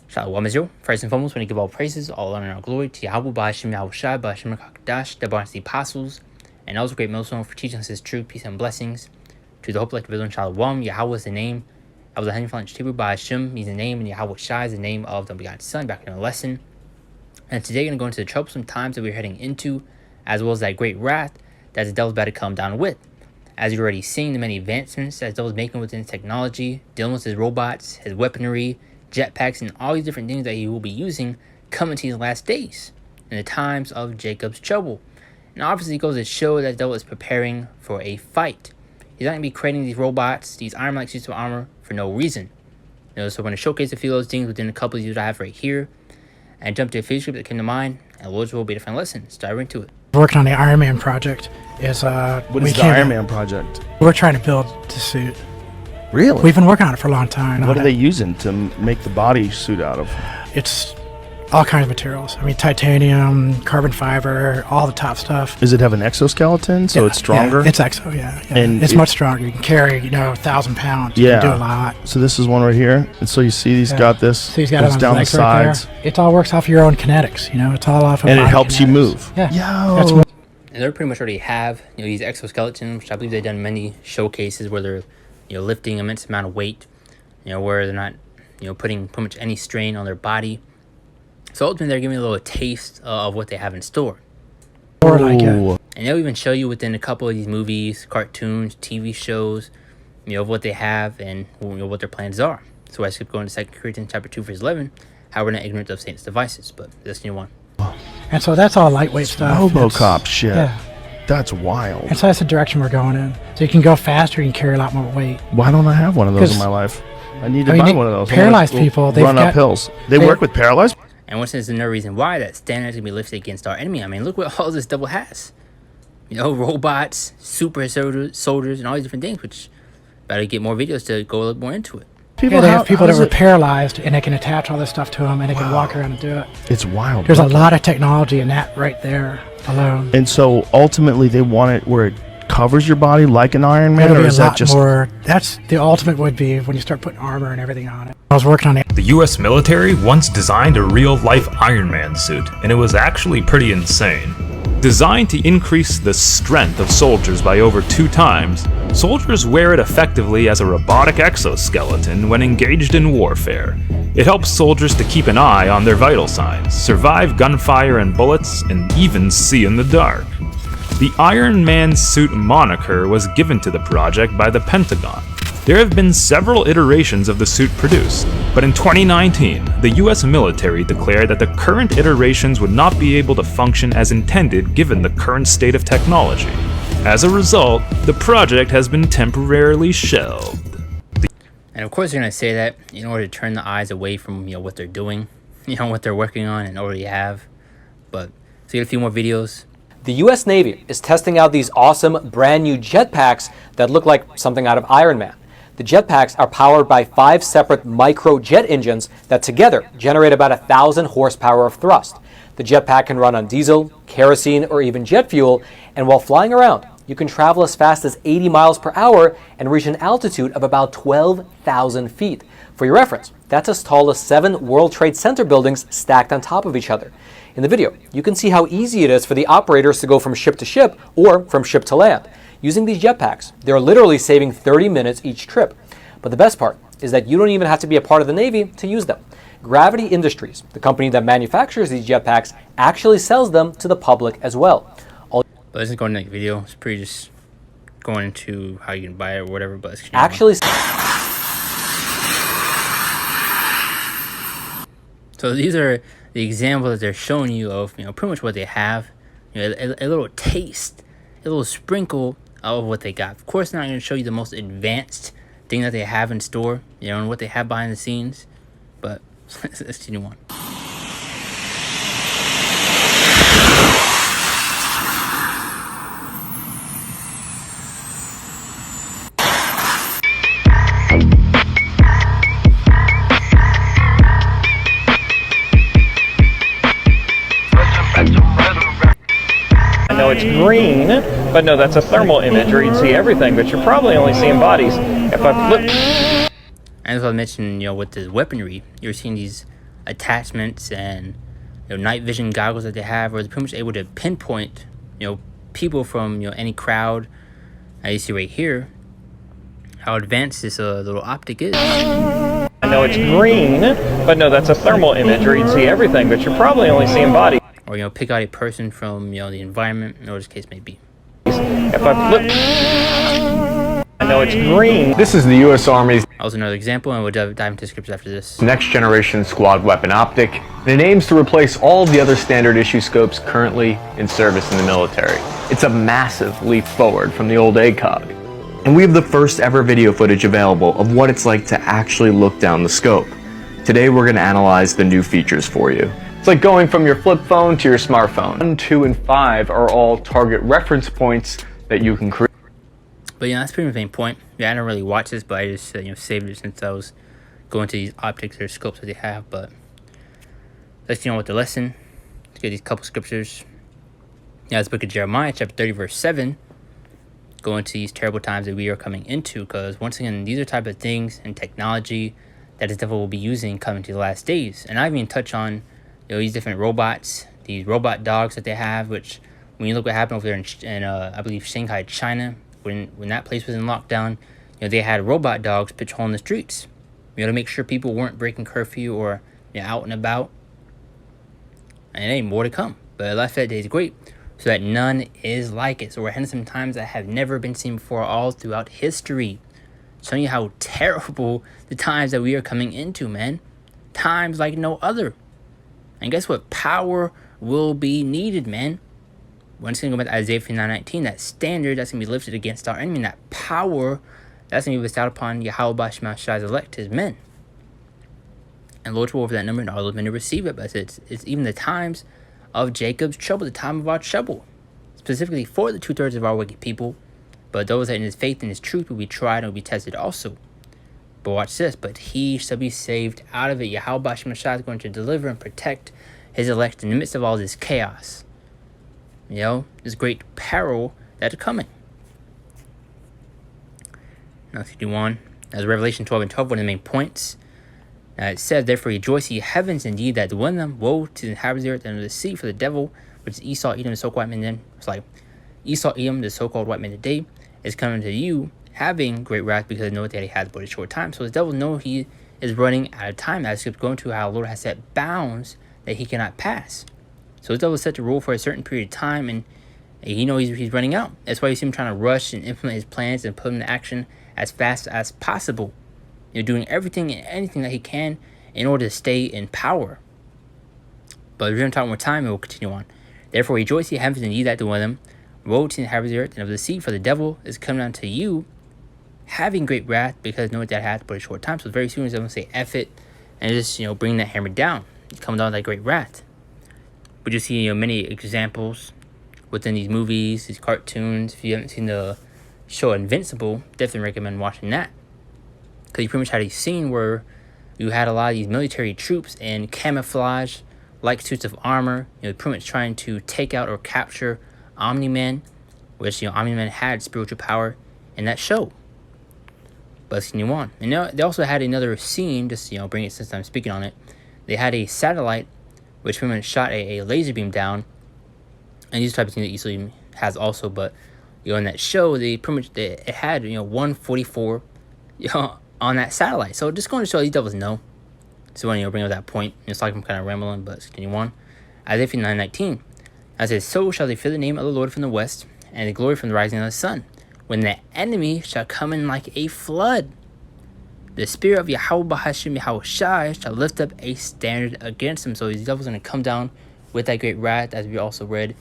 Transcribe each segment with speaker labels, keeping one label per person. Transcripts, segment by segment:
Speaker 1: Shalom Israel. First and foremost, when we give all praises, all honor and all glory to Yahweh, Ba'ashem Yahushai, Ba'ashem HaKadosh, the Barnes the Apostles, and also great millstone for teaching us his truth, peace, and blessings. To the hope like Israel, Shalom, Yahweh is the name. I was a Henry Flanch Hebrew, Ba'ashem means the name, and Yahweh Shai is the name of the begotten Son, back in the lesson. And today we're going to go into the troublesome times that we're heading into, as well as that great wrath that the devil's about to come down with. As you're already seeing the many advancements that the devil's making within technology, dealing with his robots, his weaponry, jetpacks, and all these different things that he will be using coming to these last days, in the times of Jacob's trouble. And obviously it goes to show that the devil is preparing for a fight. He's not going to be creating these robots, these iron-like suits of armor, for no reason. So I'm going to showcase a few of those things within a couple of these I have right here, and jump to a few script that came to mind, and Lord's will be the final lesson. Let's dive right into it.
Speaker 2: Working on the Iron Man project is
Speaker 3: what is the Iron Man project?
Speaker 2: We're trying to build the suit.
Speaker 3: Really?
Speaker 2: We've been working on it for a long time.
Speaker 3: What are they using to make the body suit out of?
Speaker 2: It's all kinds of materials. I mean, titanium, carbon fiber, all the top stuff.
Speaker 3: Does it have an exoskeleton, so it's stronger?
Speaker 2: Yeah, it's exo, yeah.
Speaker 3: And
Speaker 2: it's much stronger. You can carry, 1,000 pounds.
Speaker 3: Yeah.
Speaker 2: You can do a lot.
Speaker 3: So this is one right here. And so you see he's got this.
Speaker 2: So he's got it on
Speaker 3: down the
Speaker 2: his legs right
Speaker 3: sides.
Speaker 2: there. It all works off your own kinetics. It's all off of
Speaker 3: And it
Speaker 2: body
Speaker 3: helps you
Speaker 2: kinetics.
Speaker 3: move.
Speaker 2: Yeah.
Speaker 3: Yo.
Speaker 2: That's what
Speaker 1: And they pretty much already have, these exoskeletons, which I believe they've done many showcases where they're, lifting immense amount of weight, where they're not, putting pretty much any strain on their body. So ultimately, they're giving you a little taste of what they have in store.
Speaker 2: or like it.
Speaker 1: And they'll even show you within a couple of these movies, cartoons, TV shows, of what they have and what their plans are. So I skip going to 2 Corinthians chapter 2, verse 11, how we're not ignorant of Satan's devices, but this new one.
Speaker 2: And so that's all lightweight stuff.
Speaker 3: RoboCop shit.
Speaker 2: Yeah.
Speaker 3: That's wild.
Speaker 2: And so that's the direction we're going in. So you can go faster, you can carry a lot more weight.
Speaker 3: Why don't I have one of those in my life? I need to buy one of those.
Speaker 2: Paralyzed people, they've
Speaker 3: run up hills. They work with paralyzed.
Speaker 1: And once there's no reason why that standard is going to be lifted against our enemy. I mean, look what all this devil has. Robots, super soldiers, and all these different things, which better get more videos to go a little more into it.
Speaker 2: They have people that were paralyzed, and they can attach all this stuff to them, and they can walk around and do it.
Speaker 3: It's wild.
Speaker 2: There's a lot of technology in that right there alone.
Speaker 3: And so ultimately they want it where it covers your body like an Iron Man, or is that just
Speaker 2: more? That's the ultimate would be when you start putting armor and everything on it. I was working on it.
Speaker 4: The US military once designed a real-life Iron Man suit, and it was actually pretty insane. Designed to increase the strength of soldiers by over 2 times, soldiers wear it effectively as a robotic exoskeleton when engaged in warfare. It helps soldiers to keep an eye on their vital signs, survive gunfire and bullets, and even see in the dark. The Iron Man suit moniker was given to the project by the Pentagon. There have been several iterations of the suit produced, but in 2019, the US military declared that the current iterations would not be able to function as intended given the current state of technology. As a result, the project has been temporarily shelved.
Speaker 1: And of course they're going to say that in order to turn the eyes away from what they're doing, what they're working on and already have. But so you get a few more videos.
Speaker 5: The US Navy is testing out these awesome brand new jetpacks that look like something out of Iron Man. The jetpacks are powered by 5 separate microjet engines that together generate about 1,000 horsepower of thrust. The jetpack can run on diesel, kerosene, or even jet fuel, and while flying around, you can travel as fast as 80 miles per hour and reach an altitude of about 12,000 feet. For your reference, that's as tall as 7 World Trade Center buildings stacked on top of each other. In the video, you can see how easy it is for the operators to go from ship to ship or from ship to land. Using these jetpacks, they're literally saving 30 minutes each trip. But the best part is that you don't even have to be a part of the Navy to use them. Gravity Industries, the company that manufactures these jetpacks, actually sells them to the public as well.
Speaker 1: But this is going to the video. It's pretty just going into how you can buy it or whatever. But it's
Speaker 5: actually,
Speaker 1: so these are the examples that they're showing you of pretty much what they have. A little taste, a little sprinkle of what they got. Of course, they're not going to show you the most advanced thing that they have in store, and what they have behind the scenes. But let's continue on.
Speaker 6: I know it's green, but no, that's a thermal image where you'd see everything, but you're probably only seeing bodies. If I flip...
Speaker 1: As I mentioned, with the weaponry, you're seeing these attachments and night vision goggles that they have, where they're pretty much able to pinpoint people from any crowd. As you see right here, how advanced this little optic is.
Speaker 6: I know it's green, but no, that's a thermal image where you'd see everything, but you're probably only seeing body.
Speaker 1: Or pick out a person from the environment, or this case may be.
Speaker 6: If I flip, I know it's green.
Speaker 7: This is the U.S. Army's
Speaker 1: Also another example, and we'll dive into scripts after this.
Speaker 7: next generation squad weapon optic, and it aims to replace all of the other standard issue scopes currently in service in the military. It's a massive leap forward from the old ACOG. And we have the first ever video footage available of what it's like to actually look down the scope. Today we're going to analyze the new features for you. It's like going from your flip phone to your smartphone. 1, 2, and 5 are all target reference points that you can create.
Speaker 1: But that's pretty much the main point. I don't really watch this, but I just saved it since I was going to these optics or scopes that they have. But let's with the lesson. Let's get these couple scriptures. It's the book of Jeremiah, chapter 30, verse 7. Go into these terrible times that we are coming into, because once again, these are type of things and technology that the devil will be using coming to the last days. And I even touch on these different robots, these robot dogs that they have, which when you look what happened over there in I believe Shanghai, China, when that place was in lockdown, they had robot dogs patrolling the streets, to make sure people weren't breaking curfew or out and about. And hey, more to come. But life that day is great, so that none is like it. So we're heading some times that have never been seen before all throughout history. Showing you how terrible the times that we are coming into, man. Times like no other. And guess what? Power will be needed, man. Once again, go back to Isaiah 59:19, that standard that's going to be lifted against our enemy, and that power that's going to be bestowed upon Yahweh Bashim Shai's elect, his men. And Lord will over that number, and all those men to receive it. But it's even the times of Jacob's trouble, the time of our trouble, specifically for the 2/3 of our wicked people. But those that in his faith and his truth will be tried and will be tested also. But watch this. But he shall be saved out of it. Yahweh Bashim Shai is going to deliver and protect his elect in the midst of all this chaos. This great peril that is coming. Now, let's continue on. As Revelation 12 and 12, one of the main points. It says, therefore rejoice ye heavens, indeed that dwell in them. Woe to the inhabitants of the earth and of the sea, for the devil, which is Esau, Edom, the so-called white man. Then it's like Esau, Edom, the so-called white man today, is coming to you, having great wrath, because they know that he has but a short time. So the devil knows he is running out of time. As it's going to how the Lord has set bounds that he cannot pass. So the devil is set to rule for a certain period of time, and he knows he's running out. That's why you see him trying to rush and implement his plans and put them into action as fast as possible. Doing everything and anything that he can in order to stay in power. But we're going to talk more time, and we'll continue on. Therefore rejoice ye heavens, and ye that dwell in them. Woe to the inhabitants of the earth and of the sea, for the devil is coming unto you, having great wrath, because know that hath but a short time. So very soon as I'm going to say F it, and just bring that hammer down. It's coming down with that great wrath. But you see many examples within these movies, these cartoons. If you haven't seen the show Invincible, definitely recommend watching that. Because you pretty much had a scene where you had a lot of these military troops in camouflage, like suits of armor, pretty much trying to take out or capture Omni-Man, which, Omni-Man had spiritual power in that show. But let's continue on. And they also had another scene, just, bring it since I'm speaking on it. They had a satellite, which pretty much shot a laser beam down. And these type of things that easily has also, but, in that show, they pretty much, it had, 144, on that satellite. So just going to show these devils know. So when bring up that point, it's like I'm kind of rambling, but let's continue on. Isaiah 59:19. I said, so shall they fear the name of the Lord from the west, and the glory from the rising of the sun, when the enemy shall come in like a flood. The spirit of Yahweh Bahashim Yahweh Shai shall lift up a standard against him. So these devils are going to come down with that great wrath, as we also read,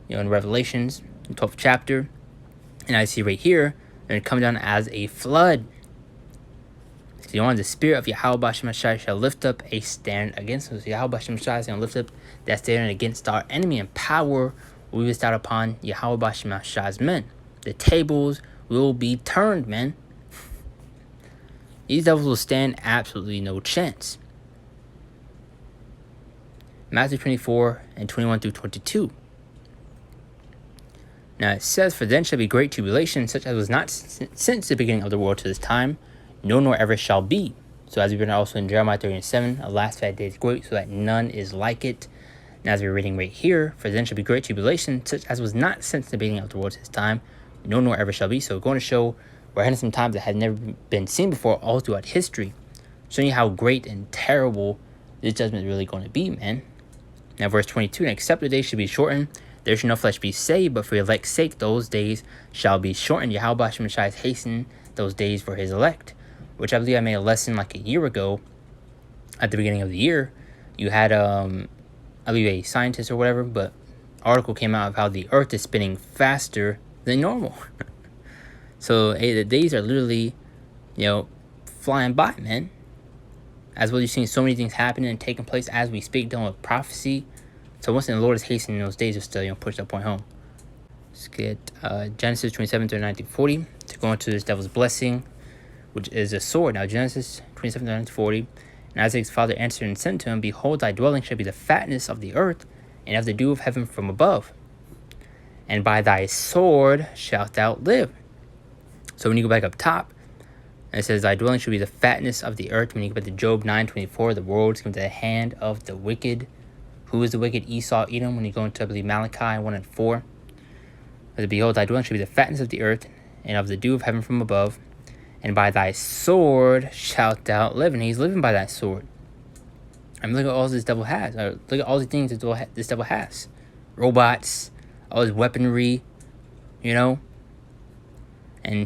Speaker 1: in Revelations, the 12th chapter. And I see right here, they're going to come down as a flood. The spirit of Yahweh Bashim Shai shall lift up a stand against him. So Yahweh Bashim Shai is going to lift up that stand against our enemy, and power will be bestowed upon Yahweh Bashim Shai's men. The tables will be turned, man. These devils will stand absolutely no chance. Matthew 24 and 21 through 22. Now it says, for then shall be great tribulation, such as was not since the beginning of the world to this time, no, nor ever shall be. So as we read also in Jeremiah 37, a last fat day is great, so that none is like it. And as we're reading right here, for then shall be great tribulation, such as was not since the beginning of the world to this time, no nor ever shall be. So going to show we're heading some times that had never been seen before all throughout history, showing you how great and terrible this judgment is really going to be, man. Now verse 22, and except the days should be shortened, there shall no flesh be saved, but for your elect's sake those days shall be shortened. Yahweh Shemashai has hastened those days for his elect, which I believe I made a lesson like a year ago at the beginning of the year. You had, I believe, a scientist or whatever, but article came out of how the earth is spinning faster than normal. So the days are literally, flying by, man. As well, you're seeing so many things happening and taking place as we speak, dealing with prophecy. So once the Lord is hastening those days, just to push that point home. Let's get Genesis 27, 39 to 40 to go into this devil's blessing, which is a sword. Now Genesis 27, 39 to 40. And Isaac's father answered and said to him, behold, thy dwelling shall be the fatness of the earth, and of the dew of heaven from above. And by thy sword shalt thou live. So when you go back up top, it says, thy dwelling shall be the fatness of the earth. When you go back to Job 9:24, the world is given to the hand of the wicked. Who is the wicked? Esau, Edom. When you go into, I believe, Malachi 1 and 4. But behold, thy dwelling shall be the fatness of the earth, and of the dew of heaven from above. And by thy sword shalt thou live. And he's living by that sword. I mean, look at all this devil has. Look at all the things this devil has. Robots, all his weaponry, And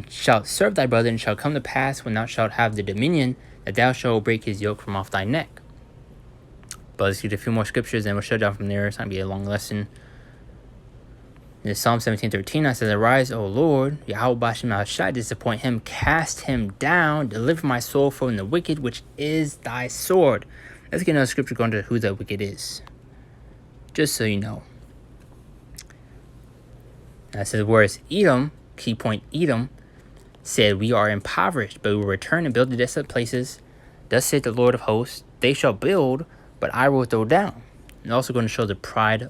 Speaker 1: shalt serve thy brother, and shall come to pass when thou shalt have the dominion, that thou shalt break his yoke from off thy neck. But let's get a few more scriptures, and we'll shut down from there. It's not going to be a long lesson. In Psalm 17:13, I says, arise, O Lord, Yahweh Bashem Al-Shai, disappoint him, cast him down, deliver my soul from the wicked, which is thy sword. Let's get another scripture going to who that wicked is. Just so you know. And it says, whereas Edom, key point Edom, said, we are impoverished, but we will return and build the desolate places. Thus saith the Lord of hosts, they shall build, but I will throw down. And also going to show the pride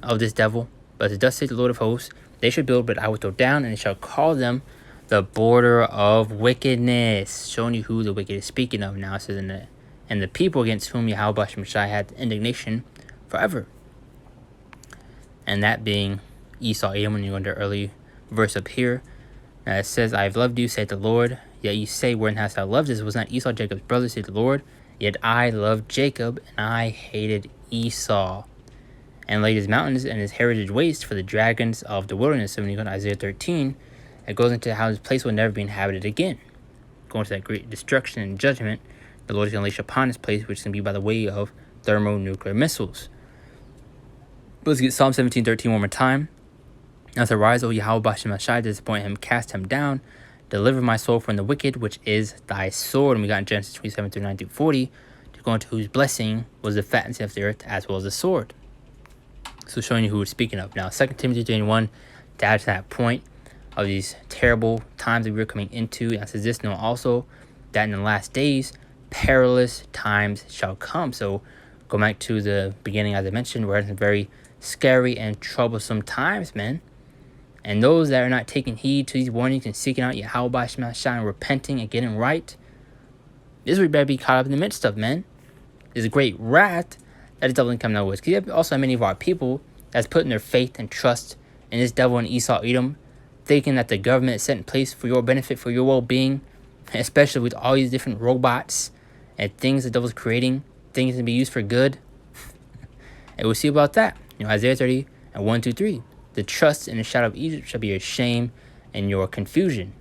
Speaker 1: of this devil. But thus saith the Lord of hosts, they shall build, but I will throw down, and it shall call them the border of wickedness. Showing you who the wicked is speaking of. Now it says, and the people against whom Yahweh Shemashai had indignation forever. And that being Esau, Edom, when you go into early verse up here. Now it says, I have loved you, saith the Lord. Yet you say, wherein hast thou loved us? Was not Esau Jacob's brother, saith the Lord? Yet I loved Jacob, and I hated Esau, and laid his mountains and his heritage waste for the dragons of the wilderness. So when you go to Isaiah 13, it goes into how this place will never be inhabited again. Going to that great destruction and judgment the Lord is going to unleash upon this place, which is going to be by the way of thermonuclear missiles. But let's get Psalm 17:13 one more time. Now to arise, O Yahweh Bashem Al-Shai, disappoint him, cast him down, deliver my soul from the wicked, which is thy sword. And we got in Genesis 27 through 9 through 40 to go into whose blessing was the fatness of the earth as well as the sword. So showing you who we're speaking of. Now 2 Timothy 3:1, to add to that point of these terrible times that we're coming into. And it says this, know also that in the last days perilous times shall come. So go back to the beginning, as I mentioned, we're in some very scary and troublesome times, man. And those that are not taking heed to these warnings and seeking out Yahweh Bashem Al-Shai and repenting and getting right, this is what we better be caught up in the midst of, man. There's a great wrath that is definitely coming out with. Because you have also many of our people that's putting their faith and trust in this devil and Esau Edom, thinking that the government is set in place for your benefit, for your well-being, especially with all these different robots and things the devil's creating, things to be used for good. And we'll see about that. Isaiah 30 and 1 through 3. The trust in the shadow of Egypt shall be your shame and your confusion.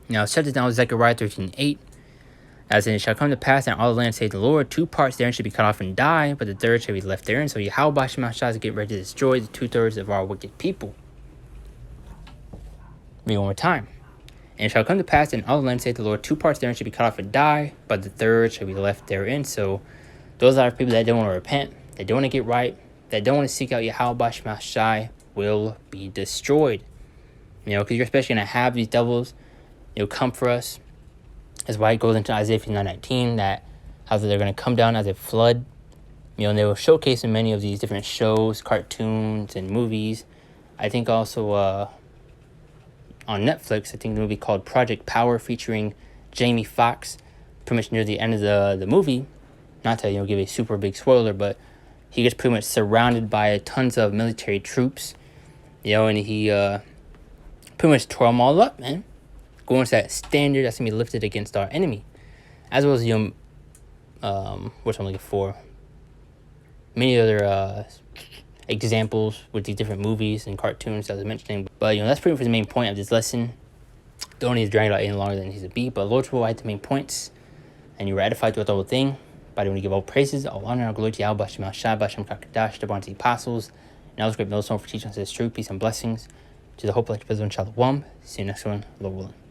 Speaker 1: Now, shut this down with Zechariah 13:8. As in, it shall come to pass in all the land, saith the Lord, 2 parts therein shall be cut off and die, but the third shall be left therein. So Yahweh Bashem Al-Shai is get ready to destroy the 2/3 of our wicked people. Read one more time. And it shall come to pass in all the land, saith the Lord, 2 parts therein shall be cut off and die, but the third shall be left therein. So those are people that don't want to repent, that don't want to get right, that don't want to seek out Yahweh Bashem Al-Shai will be destroyed. Because you're especially going to have these devils, come for us. That's why it goes into Isaiah 59:19, that how they're going to come down as a flood. And they will showcase in many of these different shows, cartoons, and movies. I think also on Netflix, I think the movie called Project Power featuring Jamie Foxx. pretty much near the end of the movie, not to give a super big spoiler, but he gets pretty much surrounded by tons of military troops, and he pretty much tore them all up, man. Going to that standard that's gonna be lifted against our enemy, as well as which I'm looking for. Many other examples with these different movies and cartoons that I was mentioning. But that's pretty much the main point of this lesson. Don't need to drag it out any longer than it needs to be. But Lord will hide the main points, and you were edified throughout the whole thing. But I want to give all praises, all honor, all glory to Yahweh, Shem Shai, Bashem Kakadash, the Barnes the Apostles, and all this great millstone for teaching us His truth, peace, and blessings. To the hope like the Shalom. See you next one, Lord willing.